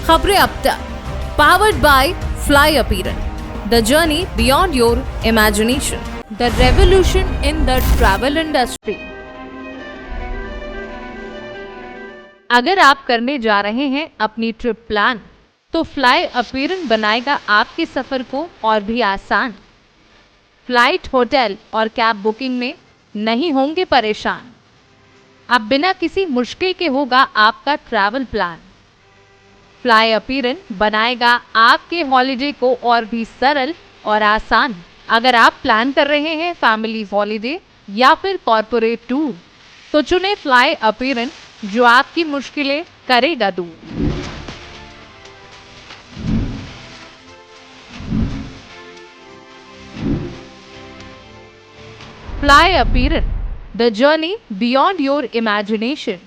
खबरें अब तक, powered by fly appearance, the journey beyond your imagination, the revolution in the travel industry. अगर आप करने जा रहे हैं अपनी ट्रिप प्लान, तो फ्लाई अपीयरेंस बनाएगा आपके सफर को और भी आसान। फ्लाइट, होटल और कैब बुकिंग में नहीं होंगे परेशान। अब बिना किसी मुश्किल के होगा आपका ट्रैवल प्लान। फ्लाई अपीयरेंस बनाएगा आपके हॉलिडे को और भी सरल और आसान। अगर आप प्लान कर रहे हैं फैमिली हॉलिडे या फिर कॉर्पोरेट टूर, तो चुने फ्लाई अपीयरेंस, जो आपकी मुश्किलें करेगा दूर। Fly appearance, the journey beyond your imagination.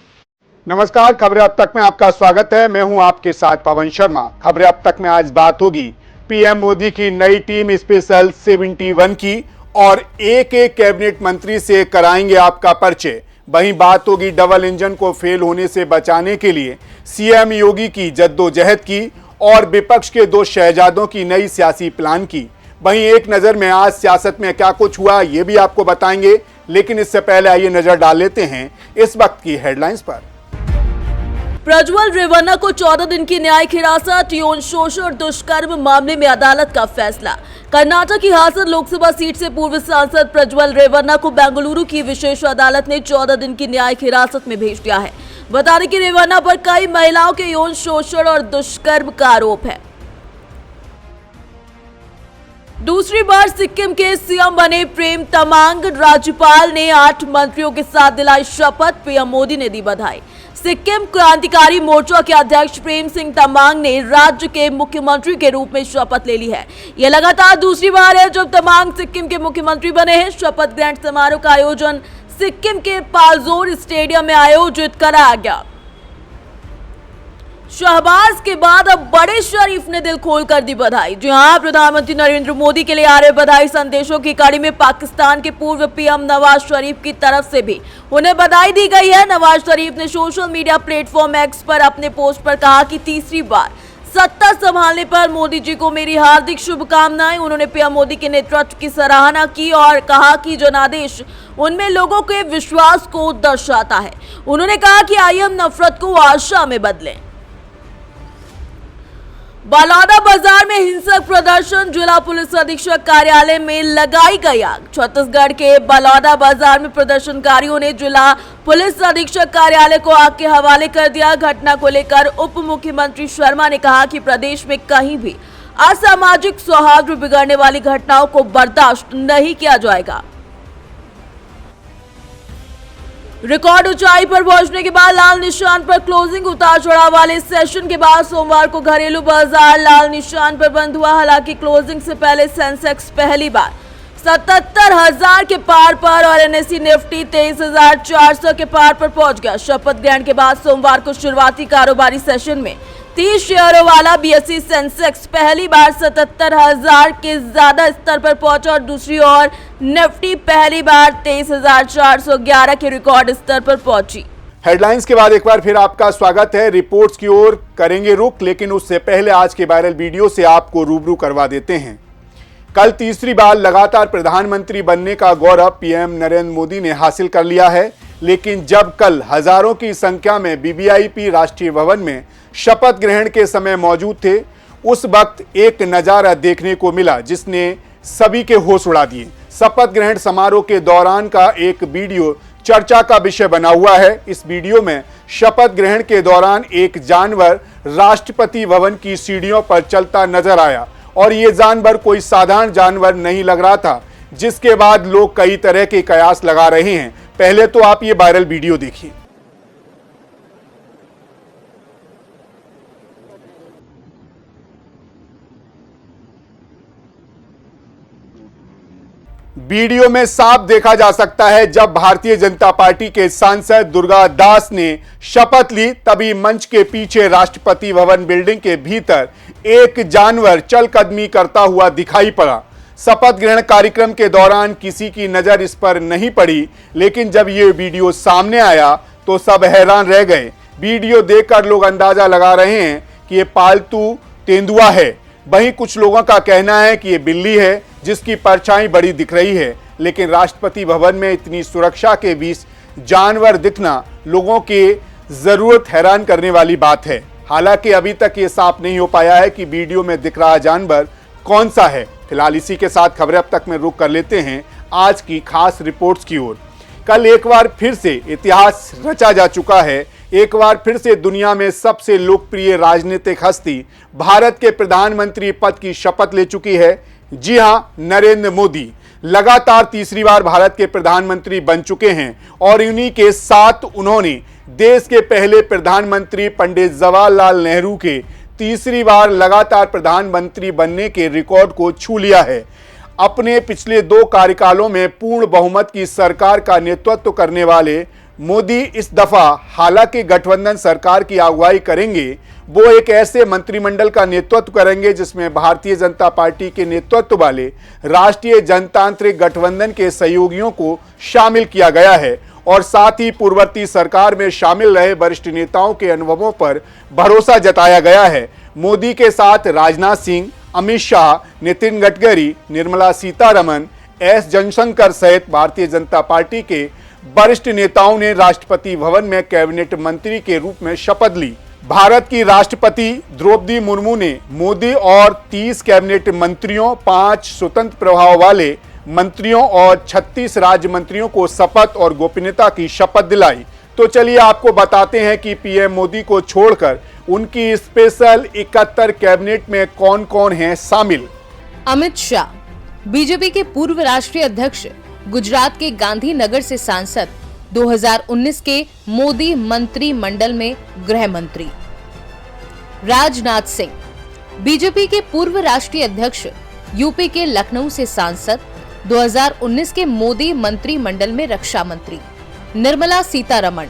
नमस्कार, खबरें अब तक में आपका स्वागत है। मैं हूं आपके साथ पवन शर्मा। खबरें अब तक में आज बात होगी पीएम मोदी की नई टीम स्पेशल 71 की और एक एक कैबिनेट मंत्री से कराएंगे आपका परिचय। वहीं बात होगी डबल इंजन को फेल होने से बचाने के लिए सीएम योगी की जद्दोजहद की और विपक्ष के दो शहजादों की नई सियासी प्लान की। वहीं एक नजर में आज सियासत में क्या कुछ हुआ ये भी आपको बताएंगे, लेकिन इससे पहले आइए नजर डाल लेते हैं इस वक्त की हेडलाइंस पर। प्रज्वल रेवन्ना को 14 दिन की न्यायिक हिरासत, यौन शोषण और दुष्कर्म मामले में अदालत का फैसला। कर्नाटक की हासन लोकसभा सीट से पूर्व सांसद प्रज्वल रेवन्ना को बेंगलुरु की विशेष अदालत ने 14 दिन की न्यायिक हिरासत में भेज दिया है। बता दें कि रेवन्ना पर कई महिलाओं के यौन शोषण और दुष्कर्म का आरोप है। दूसरी बार सिक्किम के सीएम बने प्रेम तमांग, राज्यपाल ने 8 मंत्रियों के साथ दिलाई शपथ, पीएम मोदी ने दी बधाई। सिक्किम क्रांतिकारी मोर्चा के अध्यक्ष प्रेम सिंह तमांग ने राज्य के मुख्यमंत्री के रूप में शपथ ले ली है। यह लगातार दूसरी बार है जब तमांग सिक्किम के मुख्यमंत्री बने हैं। शपथ ग्रहण समारोह का आयोजन सिक्किम के पालजोर स्टेडियम में आयोजित कराया गया। शहबाज के बाद अब बड़े शरीफ ने दिल खोलकर दी बधाई। जी हां, प्रधानमंत्री नरेंद्र मोदी के लिए आ रहे बधाई संदेशों की कड़ी में पाकिस्तान के पूर्व पीएम नवाज शरीफ की तरफ से भी उन्हें बधाई दी गई है। नवाज शरीफ ने सोशल मीडिया प्लेटफॉर्म एक्स पर अपने पोस्ट पर कहा कि तीसरी बार सत्ता संभालने पर मोदी जी को मेरी हार्दिक शुभकामनाएं। उन्होंने पीएम मोदी के नेतृत्व की सराहना की और कहा कि जनादेश उनमें लोगों के विश्वास को दर्शाता है। उन्होंने कहा कि आइए हम नफरत को आशा में बदलें। बलौदा बाजार में हिंसक प्रदर्शन, जिला पुलिस अधीक्षक कार्यालय में लगाई गई आग। छत्तीसगढ़ के बलौदा बाजार में प्रदर्शनकारियों ने जिला पुलिस अधीक्षक कार्यालय को आग के हवाले कर दिया। घटना को लेकर उप मुख्यमंत्री शर्मा ने कहा कि प्रदेश में कहीं भी असामाजिक सौहार्द बिगड़ने वाली घटनाओं को बर्दाश्त नहीं किया जाएगा। रिकॉर्ड ऊंचाई पर पहुंचने के बाद लाल निशान पर क्लोजिंग, उतार चढ़ाव वाले सेशन के बाद सोमवार को घरेलू बाजार लाल निशान पर बंद हुआ। हालांकि क्लोजिंग से पहले सेंसेक्स पहली बार 77,000 के पार पर और एनएसई निफ्टी 23,400 के पार पर पहुंच गया। शपथ ग्रहण के बाद सोमवार को शुरुआती कारोबारी सेशन में 30 शेयरों वाला बीएसई सेंसेक्स पहली बार 77,000 के ज्यादा स्तर पर पहुंचा और दूसरी ओर निफ्टी पहली बार 23,411 के रिकॉर्ड स्तर पर पहुंची। हेडलाइंस के बाद एक बार फिर आपका स्वागत है। रिपोर्ट्स की ओर करेंगे रुख, लेकिन उससे पहले आज के वायरल वीडियो से आपको रूबरू करवा देते हैं। कल तीसरी बार लगातार प्रधानमंत्री बनने का गौरव पीएम नरेंद्र मोदी ने हासिल कर लिया है, लेकिन जब कल हजारों की संख्या में वीवीआईपी राष्ट्रीय भवन में शपथ ग्रहण के समय मौजूद थे, उस वक्त एक नजारा देखने को मिला जिसने सभी के होश उड़ा दिए। शपथ ग्रहण समारोह के दौरान का एक वीडियो चर्चा का विषय बना हुआ है। इस वीडियो में शपथ ग्रहण के दौरान एक जानवर राष्ट्रपति भवन की सीढ़ियों पर चलता नजर आया और ये जानवर कोई साधारण जानवर नहीं लग रहा था, जिसके बाद लोग कई तरह के कयास लगा रहे हैं। पहले तो आप ये वायरल वीडियो देखिए। वीडियो में साफ देखा जा सकता है जब भारतीय जनता पार्टी के सांसद दुर्गा दास ने शपथ ली, तभी मंच के पीछे राष्ट्रपति भवन बिल्डिंग के भीतर एक जानवर चलकदमी करता हुआ दिखाई पड़ा। शपथ ग्रहण कार्यक्रम के दौरान किसी की नजर इस पर नहीं पड़ी, लेकिन जब ये वीडियो सामने आया तो सब हैरान रह गए। वीडियो देखकर लोग अंदाजा लगा रहे हैं कि ये पालतू तेंदुआ है, वहीं कुछ लोगों का कहना है कि ये बिल्ली है जिसकी परछाई बड़ी दिख रही है। लेकिन राष्ट्रपति भवन में इतनी सुरक्षा के बीच जानवर दिखना लोगों की जरूरत हैरान करने वाली बात है। हालांकि अभी तक ये साफ नहीं हो पाया है कि वीडियो में दिख रहा जानवर कौन सा है। फिलहाल इसी के साथ खबरें अब तक में रुक कर लेते हैं आज की खास रिपोर्ट्स की ओर। कल एक बार फिर से इतिहास रचा जा चुका है। एक बार फिर से दुनिया में सबसे लोकप्रिय राजनीतिक हस्ती भारत के प्रधानमंत्री पद की शपथ ले चुकी है। जी हां, नरेंद्र मोदी लगातार तीसरी बार भारत के प्रधानमंत्री बन चुके हैं और इन्हीं के साथ उन्होंने देश के पहले प्रधानमंत्री पंडित जवाहरलाल नेहरू के तीसरी बार लगातार प्रधानमंत्री बनने के रिकॉर्ड को छू लिया है। अपने पिछले 2 कार्यकालों में पूर्ण बहुमत की सरकार का नेतृत्व करने वाले मोदी इस दफा हालांकि गठबंधन सरकार की अगुवाई करेंगे, वो एक ऐसे मंत्रिमंडल का नेतृत्व करेंगे जिसमें भारतीय जनता पार्टी के नेतृत्व वाले राष्ट्रीय जनतांत्रिक गठबंधन के सहयोगियों को शामिल किया गया है और साथ ही पूर्ववर्ती सरकार में शामिल रहे वरिष्ठ नेताओं के अनुभवों पर भरोसा जताया गया है। मोदी के साथ राजनाथ सिंह, अमित शाह, नितिन गडकरी, निर्मला सीतारमण, एस जयशंकर सहित भारतीय जनता पार्टी के वरिष्ठ नेताओं ने राष्ट्रपति भवन में कैबिनेट मंत्री के रूप में शपथ ली। भारत की राष्ट्रपति द्रौपदी मुर्मू ने मोदी और 30 कैबिनेट मंत्रियों, 5 स्वतंत्र प्रभाव वाले मंत्रियों और 36 राज्य मंत्रियों को शपथ और गोपनीयता की शपथ दिलाई। तो चलिए आपको बताते हैं कि पीएम मोदी को छोड़कर उनकी स्पेशल 71 कैबिनेट में कौन कौन है शामिल। अमित शाह बीजेपी के पूर्व राष्ट्रीय अध्यक्ष, गुजरात के गांधीनगर से सांसद, 2019 के मोदी मंत्रिमंडल में गृह मंत्री। राजनाथ सिंह बीजेपी के पूर्व राष्ट्रीय अध्यक्ष, यूपी के लखनऊ से सांसद, 2019 के मोदी मंत्रिमंडल में रक्षा मंत्री। निर्मला सीतारमण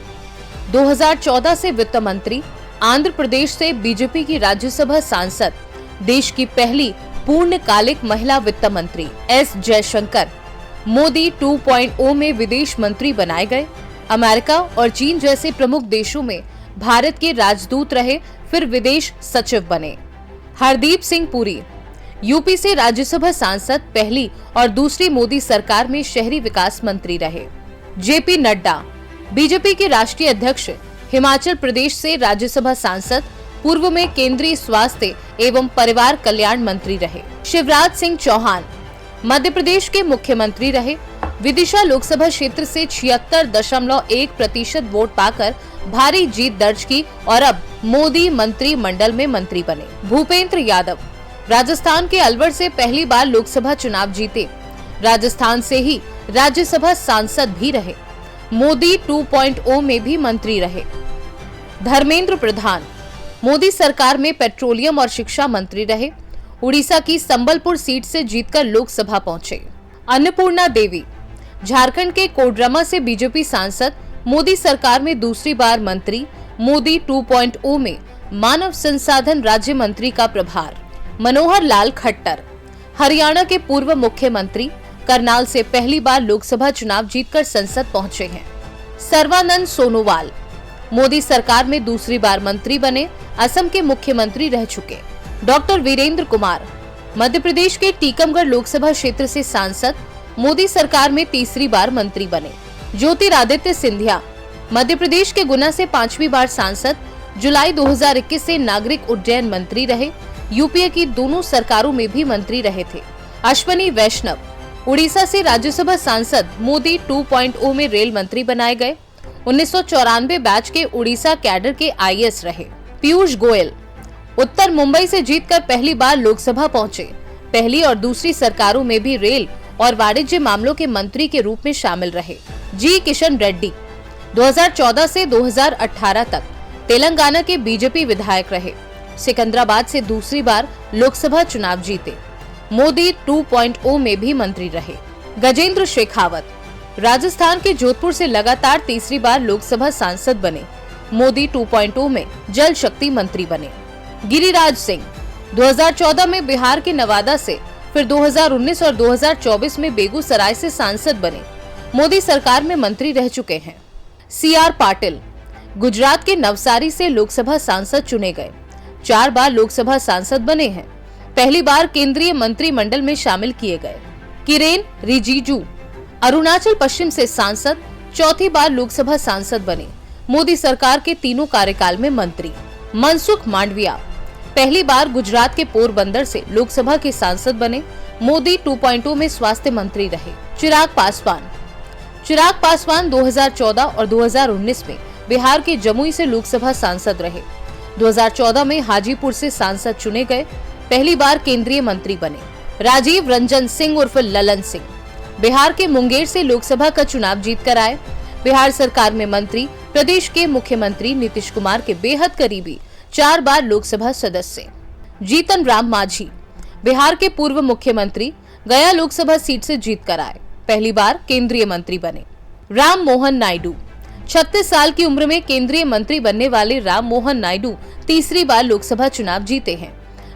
2014 से वित्त मंत्री, आंध्र प्रदेश से बीजेपी की राज्यसभा सांसद, देश की पहली पूर्णकालिक महिला वित्त मंत्री। एस जयशंकर मोदी 2.0 में विदेश मंत्री बनाए गए। अमेरिका और चीन जैसे प्रमुख देशों में भारत के राजदूत रहे, फिर विदेश सचिव बने। हरदीप सिंह पुरी यूपी से राज्यसभा सांसद, पहली और दूसरी मोदी सरकार में शहरी विकास मंत्री रहे। जेपी नड्डा बीजेपी के राष्ट्रीय अध्यक्ष, हिमाचल प्रदेश से राज्यसभा सांसद, पूर्व में केंद्रीय स्वास्थ्य एवं परिवार कल्याण मंत्री रहे। शिवराज सिंह चौहान मध्य प्रदेश के मुख्यमंत्री रहे। विदिशा लोकसभा क्षेत्र से 76.1% वोट पाकर भारी जीत दर्ज की और अब मोदी मंत्रिमंडल में मंत्री बने। भूपेंद्र यादव राजस्थान के अलवर से पहली बार लोकसभा चुनाव जीते। राजस्थान से ही राज्यसभा सांसद भी रहे। मोदी 2.0 में भी मंत्री रहे। धर्मेंद्र प्रधान मोदी सरकार में पेट्रोलियम और शिक्षा मंत्री रहे। उड़ीसा की संबलपुर सीट से जीतकर लोकसभा पहुंचे। अन्नपूर्णा देवी झारखंड के कोडरमा से बीजेपी सांसद, मोदी सरकार में दूसरी बार मंत्री। मोदी 2.0 में मानव संसाधन राज्य मंत्री का प्रभार। मनोहर लाल खट्टर हरियाणा के पूर्व मुख्यमंत्री, करनाल से पहली बार लोकसभा चुनाव जीतकर संसद पहुंचे हैं। सर्बानंद सोनोवाल मोदी सरकार में दूसरी बार मंत्री बने, असम के मुख्यमंत्री रह चुके। डॉक्टर वीरेंद्र कुमार मध्य प्रदेश के टीकमगढ़ लोकसभा क्षेत्र से सांसद, मोदी सरकार में तीसरी बार मंत्री बने। ज्योतिरादित्य सिंधिया मध्य प्रदेश के गुना से 5वीं बार सांसद, जुलाई 2021 से नागरिक उड्डयन मंत्री रहे। यूपीए की दोनों सरकारों में भी मंत्री रहे थे। अश्वनी वैष्णव उड़ीसा से राज्यसभा सांसद, मोदी 2.0 में रेल मंत्री बनाए गए। 1994 बैच के उड़ीसा कैडर के आईएएस रहे। पीयूष गोयल उत्तर मुंबई से जीतकर पहली बार लोकसभा पहुंचे। पहली और दूसरी सरकारों में भी रेल और वाणिज्य मामलों के मंत्री के रूप में शामिल रहे। जी किशन रेड्डी 2014 से 2018 तक तेलंगाना के बीजेपी विधायक रहे। सिकंदराबाद से दूसरी बार लोकसभा चुनाव जीते। मोदी 2.0 में भी मंत्री रहे। गजेंद्र शेखावत राजस्थान के जोधपुर से लगातार तीसरी बार लोकसभा सांसद बने। मोदी 2.0 में जल शक्ति मंत्री बने। गिरिराज सिंह 2014 में बिहार के नवादा से, फिर 2019 और 2024 में बेगूसराय से सांसद बने। मोदी सरकार में मंत्री रह चुके हैं। सीआर पाटिल गुजरात के नवसारी से लोकसभा सांसद चुने गए। 4 बार लोकसभा सांसद बने हैं। पहली बार केंद्रीय मंत्रिमंडल में शामिल किए गए। किरेन रिजिजू अरुणाचल पश्चिम से सांसद, चौथी बार लोकसभा सांसद बने। मोदी सरकार के तीनों कार्यकाल में मंत्री। मनसुख मांडविया पहली बार गुजरात के पोरबंदर से लोकसभा के सांसद बने। मोदी 2.0 में स्वास्थ्य मंत्री रहे। चिराग पासवान 2014 और 2019 में बिहार के जमुई से लोकसभा सांसद रहे। 2014 में हाजीपुर से सांसद चुने गए, पहली बार केंद्रीय मंत्री बने। राजीव रंजन सिंह उर्फ ललन सिंह बिहार के मुंगेर से लोकसभा का चुनाव जीतकर आए। बिहार सरकार में मंत्री, प्रदेश के मुख्यमंत्री नीतीश कुमार के बेहद करीबी, 4 बार लोकसभा सदस्य। जीतन राम मांझी बिहार के पूर्व मुख्यमंत्री, गया लोकसभा सीट से जीतकर आए, पहली बार केंद्रीय मंत्री बने। राम मोहन नायडू 36 साल की उम्र में केंद्रीय मंत्री बनने वाले राम मोहन नायडू तीसरी बार लोकसभा चुनाव जीते हैं।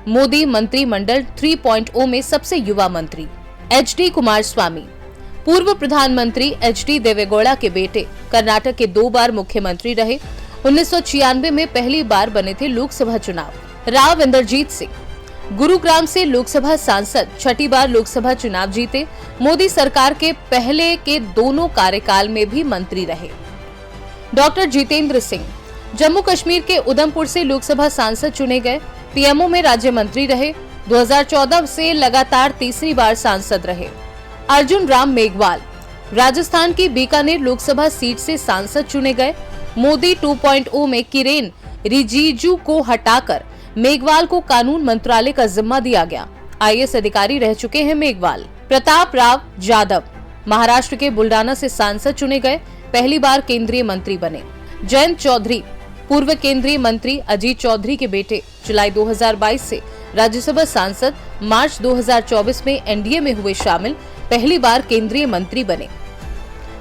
मोदी मंत्रिमंडल 3.0 में सबसे युवा मंत्री। HD कुमारस्वामी पूर्व प्रधानमंत्री HD देवेगौड़ा के बेटे, कर्नाटक के 2 बार मुख्यमंत्री रहे। 1996 में पहली बार बने थे लोकसभा चुनाव। राव इंदरजीत सिंह गुरुग्राम से लोकसभा सांसद, छठी बार लोकसभा चुनाव जीते। मोदी सरकार के पहले के दोनों कार्यकाल में भी मंत्री रहे। डॉक्टर जितेंद्र सिंह जम्मू कश्मीर के उधमपुर से लोकसभा सांसद चुने गए, PMO में राज्य मंत्री रहे। 2014 से लगातार तीसरी बार सांसद रहे। अर्जुन राम मेघवाल राजस्थान की बीकानेर लोकसभा सीट से सांसद चुने गए। मोदी 2.0 में किरेन रिजिजू को हटाकर मेघवाल को कानून मंत्रालय का जिम्मा दिया गया। IAS अधिकारी रह चुके हैं मेघवाल। प्रताप राव जाधव महाराष्ट्र के बुल्डाना से सांसद चुने गए, पहली बार केंद्रीय मंत्री बने। जयंत चौधरी पूर्व केंद्रीय मंत्री अजीत चौधरी के बेटे, जुलाई 2022 से राज्यसभा सांसद, मार्च 2024 में NDA में हुए शामिल, पहली बार केंद्रीय मंत्री बने।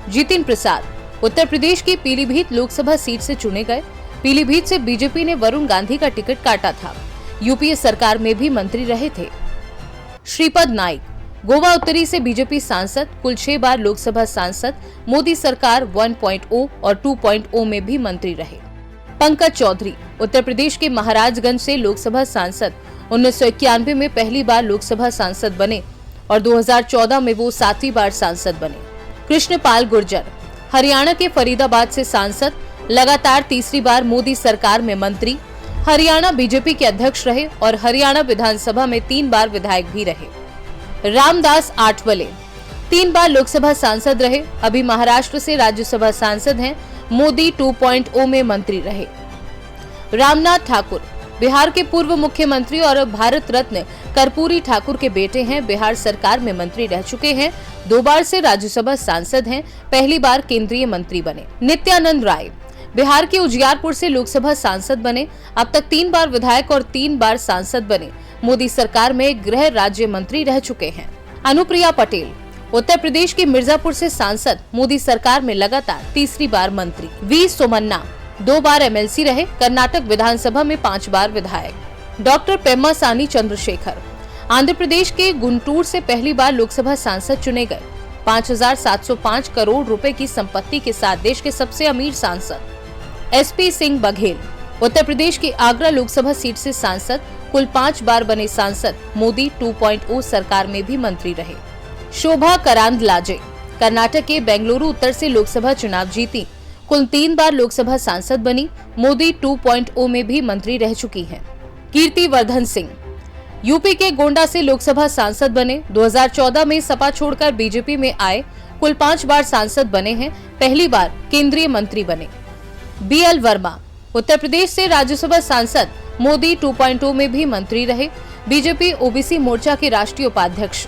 जितिन प्रसाद उत्तर प्रदेश की पीलीभीत लोकसभा सीट से चुने गए। पीलीभीत से बीजेपी ने वरुण गांधी का टिकट काटा था। UPA सरकार में भी मंत्री रहे थे। श्रीपद नाइक गोवा उत्तरी से बीजेपी सांसद, कुल 6 बार लोकसभा सांसद। मोदी सरकार 1.0 और 2.0 में भी मंत्री रहे। पंकज चौधरी उत्तर प्रदेश के महाराजगंज से लोकसभा सांसद, 1991 में पहली बार लोकसभा सांसद बने और 2014 में वो 7वीं बार सांसद बने। कृष्णपाल गुर्जर हरियाणा के फरीदाबाद से सांसद, लगातार तीसरी बार मोदी सरकार में मंत्री। हरियाणा बीजेपी के अध्यक्ष रहे और हरियाणा विधानसभा में 3 बार विधायक भी रहे। रामदास आठवले 3 बार लोकसभा सांसद रहे, अभी महाराष्ट्र से राज्यसभा सांसद हैं। मोदी 2.0 में मंत्री रहे। रामनाथ ठाकुर बिहार के पूर्व मुख्यमंत्री और भारत रत्न कर्पूरी ठाकुर के बेटे हैं, बिहार सरकार में मंत्री रह चुके हैं। 2 बार से राज्यसभा सांसद हैं, पहली बार केंद्रीय मंत्री बने। नित्यानंद राय बिहार के उजियारपुर से लोकसभा सांसद बने, अब तक 3 बार विधायक और 3 बार सांसद बने। मोदी सरकार में गृह राज्य मंत्री रह चुके हैं। अनुप्रिया पटेल उत्तर प्रदेश के मिर्जापुर से सांसद, मोदी सरकार में लगातार तीसरी बार मंत्री। वी सोमन्ना 2 बार MLC रहे, कर्नाटक विधानसभा में 5 बार विधायक। डॉक्टर पेम्मासानी चंद्रशेखर आंध्र प्रदेश के गुंटूर से पहली बार लोकसभा सांसद चुने गए। 5,705 करोड़ रुपए की संपत्ति के साथ देश के सबसे अमीर सांसद। SP सिंह बघेल उत्तर प्रदेश की आगरा लोकसभा सीट से सांसद, कुल 5 बार बने सांसद। मोदी 2.0 सरकार में भी मंत्री रहे। शोभा करांदलाजे कर्नाटक के बेंगलुरु उत्तर से लोकसभा चुनाव जीती, कुल 3 बार लोकसभा सांसद बनी। मोदी 2.0 में भी मंत्री रह चुकी हैं। कीर्ति वर्धन सिंह यूपी के गोंडा से लोकसभा सांसद बने। 2014 में सपा छोड़कर बीजेपी में आए, कुल 5 बार सांसद बने हैं, पहली बार केंद्रीय मंत्री बने। BL वर्मा उत्तर प्रदेश से राज्यसभा सांसद, मोदी 2.0 में भी मंत्री रहे। बीजेपी OBC मोर्चा के राष्ट्रीय उपाध्यक्ष।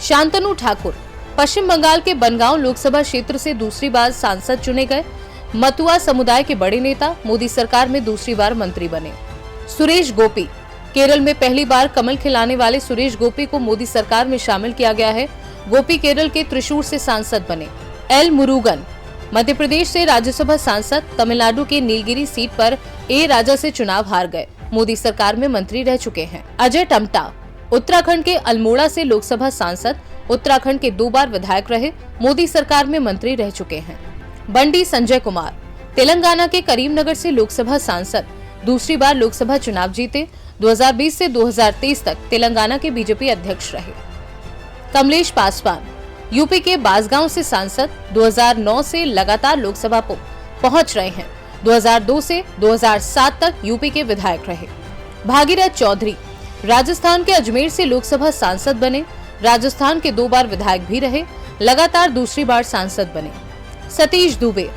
शांतनु ठाकुर पश्चिम बंगाल के बनगांव लोकसभा क्षेत्र से दूसरी बार सांसद चुने गए। मतुआ समुदाय के बड़े नेता, मोदी सरकार में दूसरी बार मंत्री बने। सुरेश गोपी केरल में पहली बार कमल खिलाने वाले सुरेश गोपी को मोदी सरकार में शामिल किया गया है। गोपी केरल के त्रिशूर से सांसद बने। एल मुरुगन मध्य प्रदेश से राज्यसभा सांसद, तमिलनाडु के नीलगिरी सीट पर A राजा से चुनाव हार गए, मोदी सरकार में मंत्री रह चुके हैं। अजय टम्टा उत्तराखंड के अल्मोड़ा से लोकसभा सांसद, उत्तराखंड के 2 बार विधायक रहे, मोदी सरकार में मंत्री रह चुके हैं। बंडी संजय कुमार तेलंगाना के करीमनगर से लोकसभा सांसद, दूसरी बार लोकसभा चुनाव जीते। 2020 से 2023 तक तेलंगाना के बीजेपी अध्यक्ष रहे। कमलेश पासवान यूपी के बांसगांव से सांसद 2009 से लगातार लोकसभा पहुंच रहे हैं। 2002 से 2007 तक यूपी के विधायक रहे। भागीरथ चौधरी राजस्थान के अजमेर से लोकसभा सांसद बने। राजस्थान के 2 बार विधायक भी रहे, लगातार दूसरी बार सांसद बने। सतीश दुबे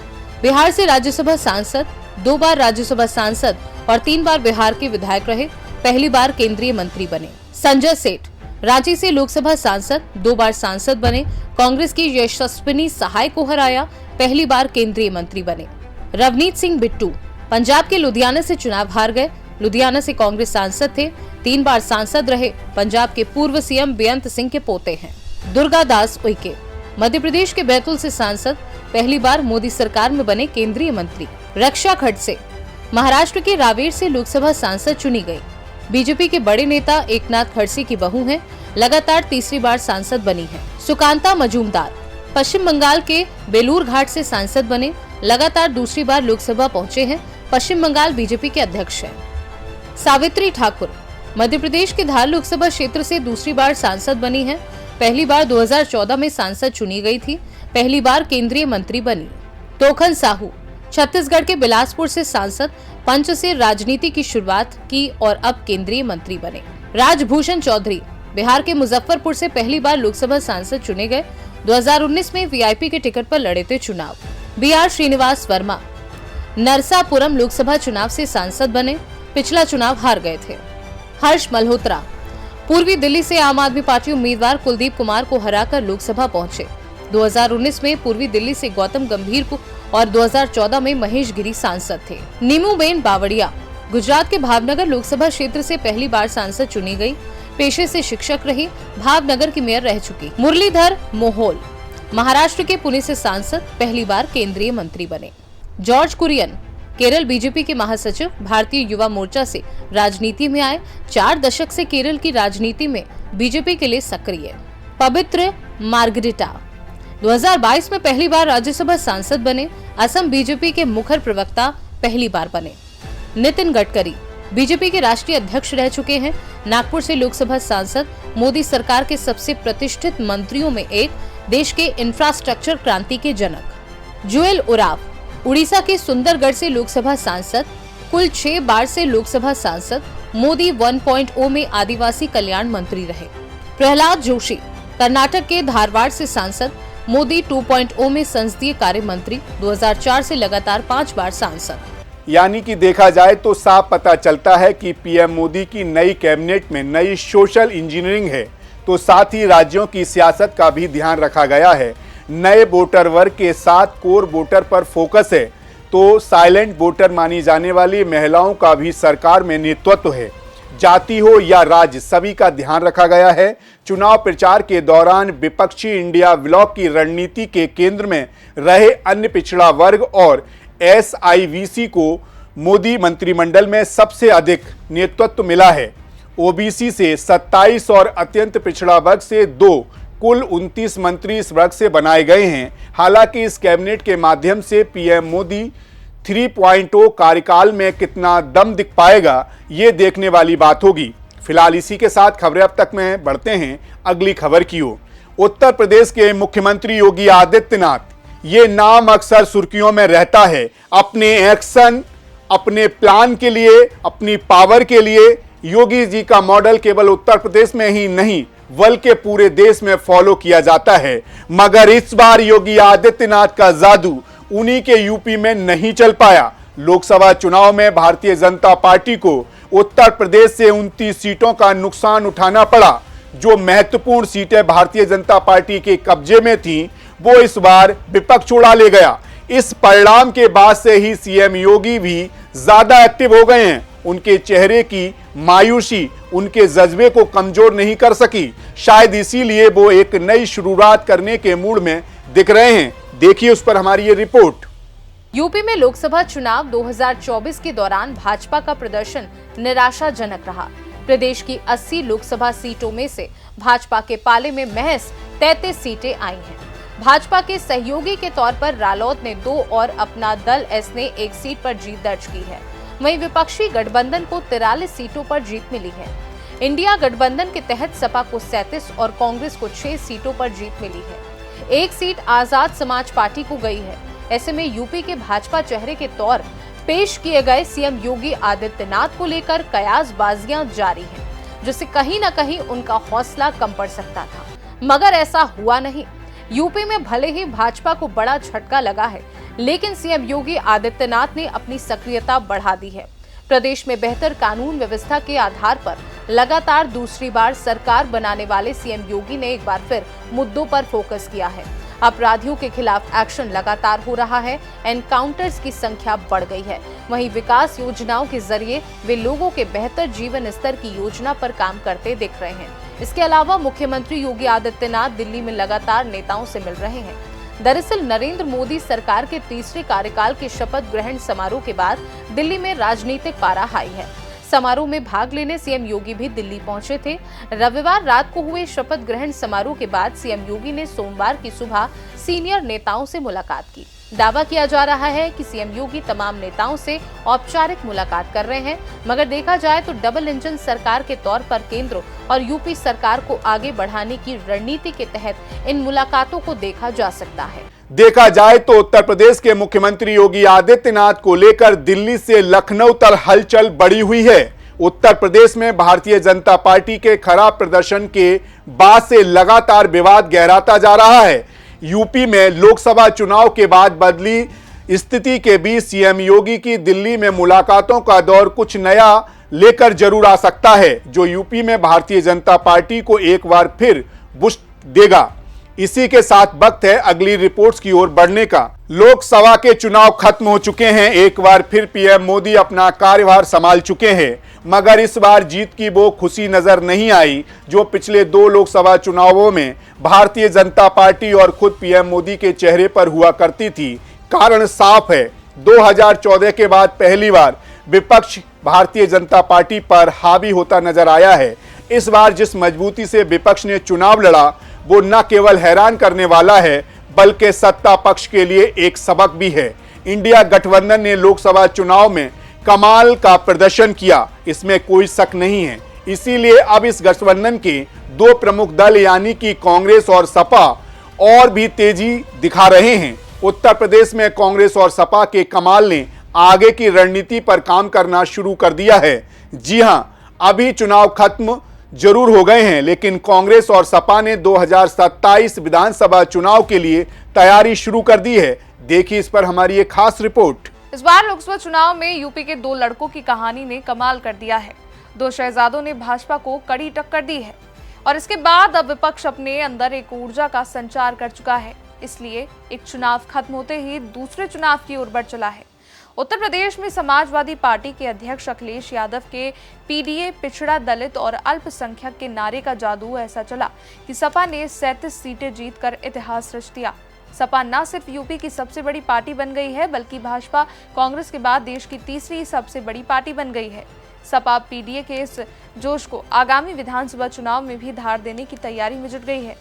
बिहार से राज्यसभा सांसद, 2 बार राज्यसभा सांसद और 3 बार बिहार के विधायक रहे, पहली बार केंद्रीय मंत्री बने। संजय सेठ रांची से लोकसभा सांसद, 2 बार सांसद बने, कांग्रेस की यशस्विनी सहाय को हराया, पहली बार केंद्रीय मंत्री बने। रवनीत सिंह बिट्टू पंजाब के लुधियाना से चुनाव हार गए, लुधियाना से कांग्रेस सांसद थे, 3 बार सांसद रहे, पंजाब के पूर्व सीएम बेअंत सिंह के पोते हैं। दुर्गा दास उइके मध्य प्रदेश के बैतूल से सांसद, पहली बार मोदी सरकार में बने केंद्रीय मंत्री। रक्षा खड़से महाराष्ट्र के रावेर से लोकसभा सांसद चुनी गई। बीजेपी के बड़े नेता एकनाथ खड़से की बहू हैं, लगातार तीसरी बार सांसद बनी है। सुकांता मजूमदार पश्चिम बंगाल के बेलूर घाट से सांसद बने, लगातार दूसरी बार लोकसभा पहुंचे हैं, पश्चिम बंगाल बीजेपी के अध्यक्ष हैं। सावित्री ठाकुर मध्य प्रदेश के धार लोकसभा क्षेत्र से दूसरी बार सांसद बनी है, पहली बार 2014 में सांसद चुनी गई थी, पहली बार केंद्रीय मंत्री बनी। तोखन साहू छत्तीसगढ़ के बिलासपुर से सांसद, पंच से राजनीति की शुरुआत की और अब केंद्रीय मंत्री बने। राजभूषण चौधरी बिहार के मुजफ्फरपुर से पहली बार लोकसभा सांसद चुने गए, 2019 में वीआईपी के टिकट पर लड़े थे चुनाव। बीआर श्रीनिवास वर्मा नरसापुरम लोकसभा चुनाव से सांसद बने, पिछला चुनाव हार गए थे। हर्ष मल्होत्रा पूर्वी दिल्ली से आम आदमी पार्टी उम्मीदवार कुलदीप कुमार को हराकर लोकसभा पहुंचे। 2019 में पूर्वी दिल्ली से गौतम गंभीर को और 2014 में महेश गिरी सांसद थे। नीमूबेन बावड़िया गुजरात के भावनगर लोकसभा क्षेत्र से पहली बार सांसद चुनी गई, पेशे से शिक्षक रही, भावनगर की मेयर रह चुकी। मुरलीधर मोहोल महाराष्ट्र के पुणे से सांसद, पहली बार केंद्रीय मंत्री बने। जॉर्ज कुरियन केरल बीजेपी के महासचिव, भारतीय युवा मोर्चा से राजनीति में आए, 4 दशक से केरल की राजनीति में बीजेपी के लिए सक्रिय। पवित्र मार्गरेटा 2022 में पहली बार राज्यसभा सांसद बने, असम बीजेपी के मुखर प्रवक्ता पहली बार बने। नितिन गडकरी बीजेपी के राष्ट्रीय अध्यक्ष रह चुके हैं, नागपुर से लोकसभा सांसद, मोदी सरकार के सबसे प्रतिष्ठित मंत्रियों में एक, देश के इंफ्रास्ट्रक्चर क्रांति के जनक। जुएल ओराव उड़ीसा के सुंदरगढ़ से लोकसभा सांसद, कुल 6 बार से लोकसभा सांसद, मोदी 1.0 में आदिवासी कल्याण मंत्री रहे। प्रहलाद जोशी कर्नाटक के धारवाड़ से सांसद, मोदी 2.0 में संसदीय कार्य मंत्री, 2004 से लगातार 5 बार सांसद। यानी कि देखा जाए तो साफ पता चलता है कि पीएम मोदी की नई कैबिनेट में नई सोशल इंजीनियरिंग है, तो साथ ही राज्यों की सियासत का भी ध्यान रखा गया है। नए वोटर वर्ग के साथ कोर वोटर पर फोकस है, तो साइलेंट वोटर मानी जाने वाली महिलाओं का भी सरकार में नेतृत्व है। जाति हो या राज्य, सभी का ध्यान रखा गया है। चुनाव प्रचार के दौरान विपक्षी इंडिया ब्लॉक की रणनीति के केंद्र में रहे अन्य पिछड़ा वर्ग और SIVC को मोदी मंत्रिमंडल में सबसे अधिक नेतृत्व मिला है। ओबीसी से 27 और अत्यंत पिछड़ा वर्ग से 2, कुल 29 मंत्री इस वर्ग से बनाए गए हैं। हालांकि इस कैबिनेट के माध्यम से पीएम मोदी 3.0 कार्यकाल में कितना दम दिख पाएगा, ये देखने वाली बात होगी। फिलहाल इसी के साथ खबरें अब तक में बढ़ते हैं अगली खबर की ओर। उत्तर प्रदेश के मुख्यमंत्री योगी आदित्यनाथ, ये नाम अक्सर सुर्खियों में रहता है। अपने एक्शन, अपने प्लान के लिए, अपनी पावर के लिए योगी जी का मॉडल केवल उत्तर प्रदेश में ही नहीं बल्कि पूरे देश में फॉलो किया जाता है। मगर इस बार योगी आदित्यनाथ का जादू उन्हीं के यूपी में नहीं चल पाया। लोकसभा चुनाव में भारतीय जनता पार्टी को उत्तर प्रदेश से 29 सीटों का नुकसान उठाना पड़ा। जो महत्वपूर्ण सीटें भारतीय जनता पार्टी के कब्जे में थीं, वो इस बार विपक्ष उड़ा ले गया। इस परिणाम के बाद से ही सीएम योगी भी ज्यादा एक्टिव हो गए हैं। उनके चेहरे की मायूसी उनके जज्बे को कमजोर नहीं कर सकी। शायद इसीलिए वो एक नई शुरुआत करने के मूड में दिख रहे हैं। देखिए उस पर हमारी ये रिपोर्ट। यूपी में लोकसभा चुनाव 2024 के दौरान भाजपा का प्रदर्शन निराशाजनक रहा। प्रदेश की 80 लोकसभा सीटों में से भाजपा के पाले में महज 33 सीटें आई हैं। भाजपा के सहयोगी के तौर पर रालोद ने 2 और अपना दल एस ने 1 सीट पर जीत दर्ज की है। वहीं विपक्षी गठबंधन को 43 सीटों पर जीत मिली है। इंडिया गठबंधन के तहत सपा को 37 और कांग्रेस को 6 सीटों पर जीत मिली है। एक सीट आजाद समाज पार्टी को गई है। ऐसे में यूपी के भाजपा चेहरे के तौर पेश किए गए सीएम योगी आदित्यनाथ को लेकर कयासबाजियां जारी हैं, जिससे कहीं न कहीं उनका हौसला कम पड़ सकता था, मगर ऐसा हुआ नहीं। यूपी में भले ही भाजपा को बड़ा झटका लगा है, लेकिन सीएम योगी आदित्यनाथ ने अपनी सक्रियता बढ़ा दी है। प्रदेश में बेहतर कानून व्यवस्था के आधार पर लगातार दूसरी बार सरकार बनाने वाले सीएम योगी ने एक बार फिर मुद्दों पर फोकस किया है। अपराधियों के खिलाफ एक्शन लगातार हो रहा है, एनकाउंटर्स की संख्या बढ़ गई है। वहीं विकास योजनाओं के जरिए वे लोगों के बेहतर जीवन स्तर की योजना पर काम करते दिख रहे हैं। इसके अलावा मुख्यमंत्री योगी आदित्यनाथ दिल्ली में लगातार नेताओं से मिल रहे हैं। दरअसल नरेंद्र मोदी सरकार के तीसरे कार्यकाल के शपथ ग्रहण समारोह के बाद दिल्ली में राजनीतिक पारा हाई है। समारोह में भाग लेने सीएम योगी भी दिल्ली पहुंचे थे। रविवार रात को हुए शपथ ग्रहण समारोह के बाद सीएम योगी ने सोमवार की सुबह सीनियर नेताओं से मुलाकात की। दावा किया जा रहा है कि सीएम योगी तमाम नेताओं से औपचारिक मुलाकात कर रहे हैं, मगर देखा जाए तो डबल इंजन सरकार के तौर पर केंद्र और यूपी सरकार को आगे बढ़ाने की रणनीति के तहत इन मुलाकातों को देखा जा सकता है। देखा जाए तो उत्तर प्रदेश के मुख्यमंत्री योगी आदित्यनाथ को लेकर दिल्ली से लखनऊ तक हलचल बढ़ी हुई है। उत्तर प्रदेश में भारतीय जनता पार्टी के खराब प्रदर्शन के बाद से लगातार विवाद गहराता जा रहा है। यूपी में लोकसभा चुनाव के बाद बदली स्थिति के बीच सीएम योगी की दिल्ली में मुलाकातों का दौर कुछ नया लेकर जरूर आ सकता है, जो यूपी में भारतीय जनता पार्टी को एक बार फिर बूस्ट देगा। इसी के साथ वक्त है अगली रिपोर्ट्स की ओर बढ़ने का। लोकसभा के चुनाव खत्म हो चुके हैं। एक बार फिर पीएम मोदी अपना कार्यभार संभाल चुके हैं, मगर इस बार जीत की वो खुशी नजर नहीं आई जो पिछले 2 लोकसभा चुनावों में भारतीय जनता पार्टी और खुद पीएम मोदी के चेहरे पर हुआ करती थी। कारण साफ है, 2014 के बाद पहली बार विपक्ष भारतीय जनता पार्टी पर हावी होता नजर आया है। इस बार जिस मजबूती से विपक्ष ने चुनाव लड़ा वो न केवल हैरान करने वाला है, बल्कि सत्ता पक्ष के लिए एक सबक भी है। इंडिया गठबंधन ने लोकसभा चुनाव में कमाल का प्रदर्शन किया, इसमें कोई शक नहीं है। इसीलिए अब इस गठबंधन के 2 प्रमुख दल यानी कि कांग्रेस और सपा और भी तेजी दिखा रहे हैं। उत्तर प्रदेश में कांग्रेस और सपा के कमाल ने आगे की रणनीति पर काम करना शुरू कर दिया है। जी हां, अभी चुनाव खत्म जरूर हो गए हैं, लेकिन कांग्रेस और सपा ने 2027 विधानसभा चुनाव के लिए तैयारी शुरू कर दी है। देखिए इस पर हमारी एक खास रिपोर्ट। इस बार लोकसभा चुनाव में यूपी के 2 लड़कों की कहानी ने कमाल कर दिया है। 2 शहजादों ने भाजपा को कड़ी टक्कर दी है और इसके बाद अब विपक्ष अपने अंदर एक ऊर्जा का संचार कर चुका है। इसलिए एक चुनाव खत्म होते ही दूसरे चुनाव की ओर बढ़ चला है। उत्तर प्रदेश में समाजवादी पार्टी के अध्यक्ष अखिलेश यादव के पीडीए पिछड़ा दलित और अल्पसंख्यक के नारे का जादू ऐसा चला कि सपा ने 37 सीटें जीतकर इतिहास रच दिया। सपा न सिर्फ यूपी की सबसे बड़ी पार्टी बन गई है, बल्कि भाजपा कांग्रेस के बाद देश की तीसरी सबसे बड़ी पार्टी बन गई है। सपा पीडीए के इस जोश को आगामी विधानसभा चुनाव में भी धार देने की तैयारी में जुट गई है।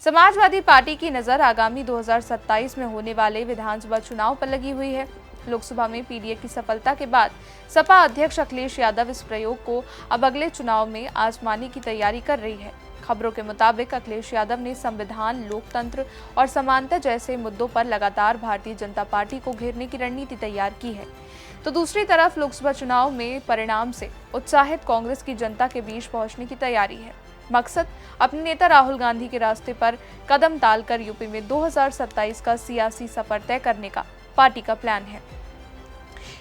समाजवादी पार्टी की नजर आगामी 2027 में होने वाले विधानसभा चुनाव पर लगी हुई है। लोकसभा में पीडीए की सफलता के बाद सपा अध्यक्ष अखिलेश यादव इस प्रयोग को अब अगले चुनाव में आजमाने की तैयारी कर रही है। खबरों के मुताबिक अखिलेश यादव ने संविधान, लोकतंत्र और समानता जैसे मुद्दों पर लगातार भारतीय जनता पार्टी को घेरने की रणनीति तैयार की है। तो दूसरी तरफ लोकसभा चुनाव में परिणाम से उत्साहित कांग्रेस की जनता के बीच पहुंचने की तैयारी है। मकसद अपने नेता राहुल गांधी के रास्ते पर कदम डालकर यूपी में 2027 का सियासी सफर तय करने का पार्टी का प्लान है।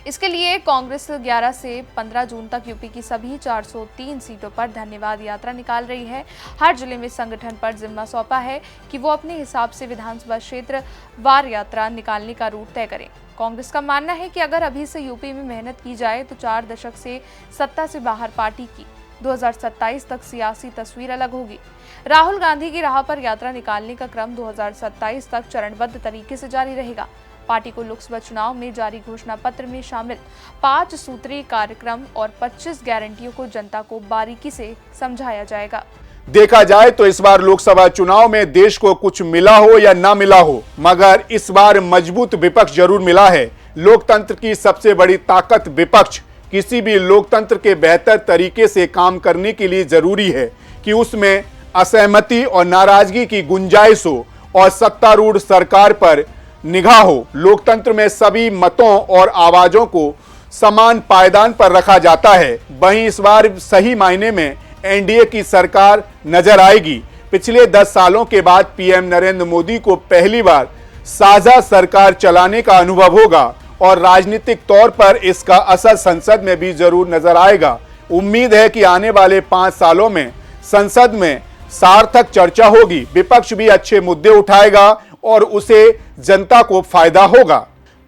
इसके लिए कांग्रेस 11 से 15 जून तक यूपी की सभी 403 सीटों पर धन्यवाद यात्रा निकाल रही है। हर जिले में संगठन पर जिम्मा सौंपा है कि वो अपने हिसाब से विधानसभा क्षेत्र वार यात्रा निकालने का रूट तय करें। कांग्रेस का मानना है कि अगर अभी से यूपी में मेहनत की जाए तो 4 दशक से सत्ता से बाहर पार्टी की 2027 तक सियासी तस्वीर अलग होगी। राहुल गांधी की राह पर यात्रा निकालने का क्रम 2027 तक चरणबद्ध तरीके से जारी रहेगा। पार्टी को लोकसभा चुनाव में जारी घोषणा पत्र में शामिल 5 सूत्रीय कार्यक्रम और 25 गारंटियों को जनता को बारीकी से समझाया जाएगा। देखा जाए तो इस बार लोकसभा चुनाव में देश को कुछ मिला हो या ना मिला हो, मगर इस बार मजबूत विपक्ष जरूर मिला है। लोकतंत्र की सबसे बड़ी ताकत विपक्ष किसी भी लोकतंत्र के बेहतर तरीके से काम करने के लिए जरूरी है कि उसमें असहमति और नाराजगी की गुंजाइश हो और सत्तारूढ़ सरकार पर निगाह हो। लोकतंत्र में सभी मतों और आवाजों को समान पायदान पर रखा जाता है। वहीं इस बार सही मायने में एनडीए की सरकार नजर आएगी। पिछले 10 सालों के बाद पीएम नरेंद्र मोदी को पहली बार साझा सरकार चलाने का अनुभव होगा और राजनीतिक तौर पर इसका असर संसद में भी जरूर नजर आएगा। उम्मीद है कि आने वाले 5 सालों में संसद में सार्थक चर्चा होगी, विपक्ष भी अच्छे मुद्दे उठाएगा और उसे जनता को फायदा होगा।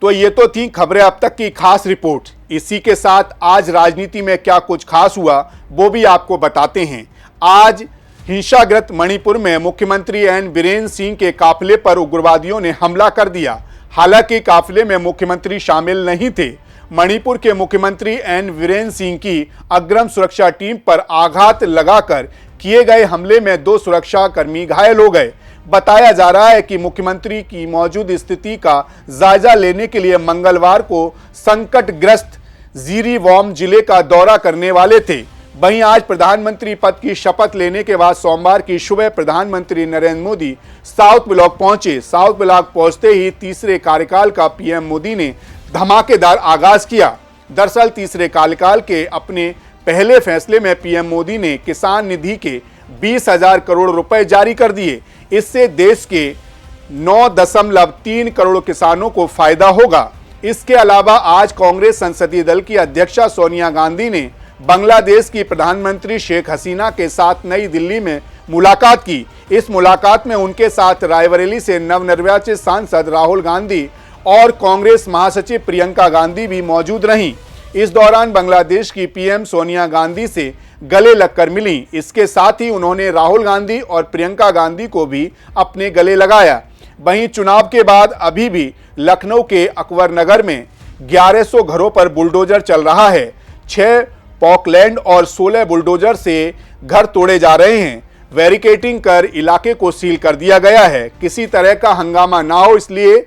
तो ये तो थी खबरें अब तक की खास रिपोर्ट। इसी के साथ आज राजनीति में क्या कुछ खास हुआ वो भी आपको बताते हैं। आज हिंसाग्रस्त मणिपुर में मुख्यमंत्री एन बीरेन सिंह के काफिले पर उग्रवादियों ने हमला कर दिया। हालांकि काफिले में मुख्यमंत्री शामिल नहीं थे। मणिपुर के मुख्यमंत्री एन बीरेन सिंह की अग्रिम सुरक्षा टीम पर आघात लगाकर किए गए हमले में 2 सुरक्षाकर्मी घायल हो गए। बताया जा रहा है कि मुख्यमंत्री की मौजूद स्थिति का जायजा लेने के लिए मंगलवार को संकटग्रस्त जिरीबाम जिले का दौरा करने वाले थे। वहीं आज प्रधानमंत्री पद की शपथ लेने के बाद सोमवार की सुबह प्रधानमंत्री नरेंद्र मोदी साउथ ब्लॉक पहुंचे। साउथ ब्लॉक पहुंचते ही तीसरे कार्यकाल का पीएम मोदी ने धमाकेदार आगाज किया। दरअसल तीसरे कार्यकाल के अपने पहले फैसले में पीएम मोदी ने किसान निधि के 20,000 करोड़ रुपए जारी कर दिए। इससे देश के 9.3 करोड़ किसानों को फायदा होगा। इसके अलावा आज कांग्रेस संसदीय दल की अध्यक्षा सोनिया गांधी ने बांग्लादेश की प्रधानमंत्री शेख हसीना के साथ नई दिल्ली में मुलाकात की। इस मुलाकात में उनके साथ रायबरेली से नवनिर्वाचित सांसद राहुल गांधी और कांग्रेस महासचिव प्रियंका गांधी भी मौजूद रहीं। इस दौरान बांग्लादेश की पीएम सोनिया गांधी से गले लगकर मिली। इसके साथ ही उन्होंने राहुल गांधी और प्रियंका गांधी को भी अपने गले लगाया। वहीं चुनाव के बाद अभी भी लखनऊ के अकबर नगर में 1100 घरों पर बुलडोजर चल रहा है। 6 पॉकलैंड और 16 बुलडोजर से घर तोड़े जा रहे हैं। बैरिकेडिंग कर इलाके को सील कर दिया गया है। किसी तरह का हंगामा ना हो इसलिए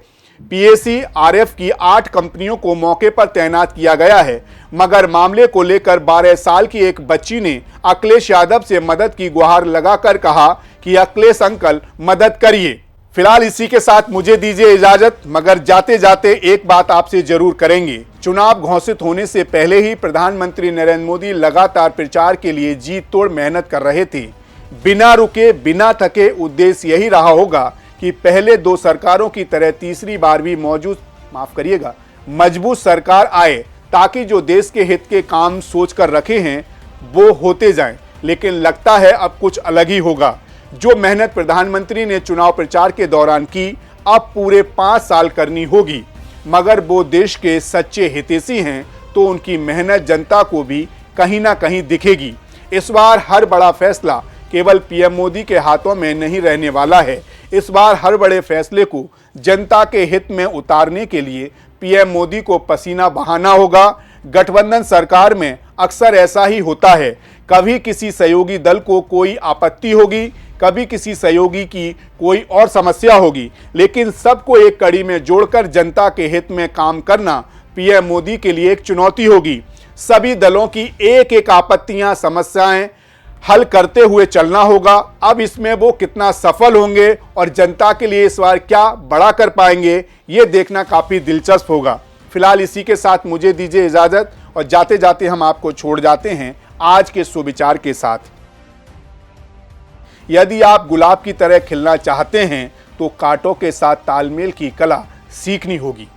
पीएसी आरएफ की 8 कंपनियों को मौके पर तैनात किया गया है। मगर मामले को लेकर 12 साल की एक बच्ची ने अखिलेश यादव से मदद की गुहार लगाकर कहा कि अखिलेश अंकल मदद करिए। फिलहाल इसी के साथ मुझे दीजिए इजाजत, मगर जाते जाते एक बात आपसे जरूर करेंगे। चुनाव घोषित होने से पहले ही प्रधानमंत्री नरेंद्र मोदी लगातार प्रचार के लिए जी तोड़ मेहनत कर रहे थे। बिना रुके बिना थके उद्देश्य यही रहा होगा कि पहले 2 सरकारों की तरह तीसरी बार भी मजबूत सरकार आए, ताकि जो देश के हित के काम सोच कर रखे हैं वो होते जाएं। लेकिन लगता है अब कुछ अलग ही होगा। जो मेहनत प्रधानमंत्री ने चुनाव प्रचार के दौरान की अब पूरे 5 साल करनी होगी। मगर वो देश के सच्चे हितैषी हैं तो उनकी मेहनत जनता को भी कहीं ना कहीं दिखेगी। इस बार हर बड़ा फैसला केवल पीएम मोदी के हाथों में नहीं रहने वाला है। इस बार हर बड़े फैसले को जनता के हित में उतारने के लिए पीएम मोदी को पसीना बहाना होगा। गठबंधन सरकार में अक्सर ऐसा ही होता है। कभी किसी सहयोगी दल को कोई आपत्ति होगी, कभी किसी सहयोगी की कोई और समस्या होगी, लेकिन सबको एक कड़ी में जोड़कर जनता के हित में काम करना पीएम मोदी के लिए एक चुनौती होगी। सभी दलों की एक एक आपत्तियां, समस्याएं हल करते हुए चलना होगा। अब इसमें वो कितना सफल होंगे और जनता के लिए इस बार क्या बड़ा कर पाएंगे, ये देखना काफी दिलचस्प होगा। फिलहाल इसी के साथ मुझे दीजिए इजाजत और जाते जाते हम आपको छोड़ जाते हैं आज के सुविचार के साथ। यदि आप गुलाब की तरह खिलना चाहते हैं तो कांटों के साथ तालमेल की कला सीखनी होगी।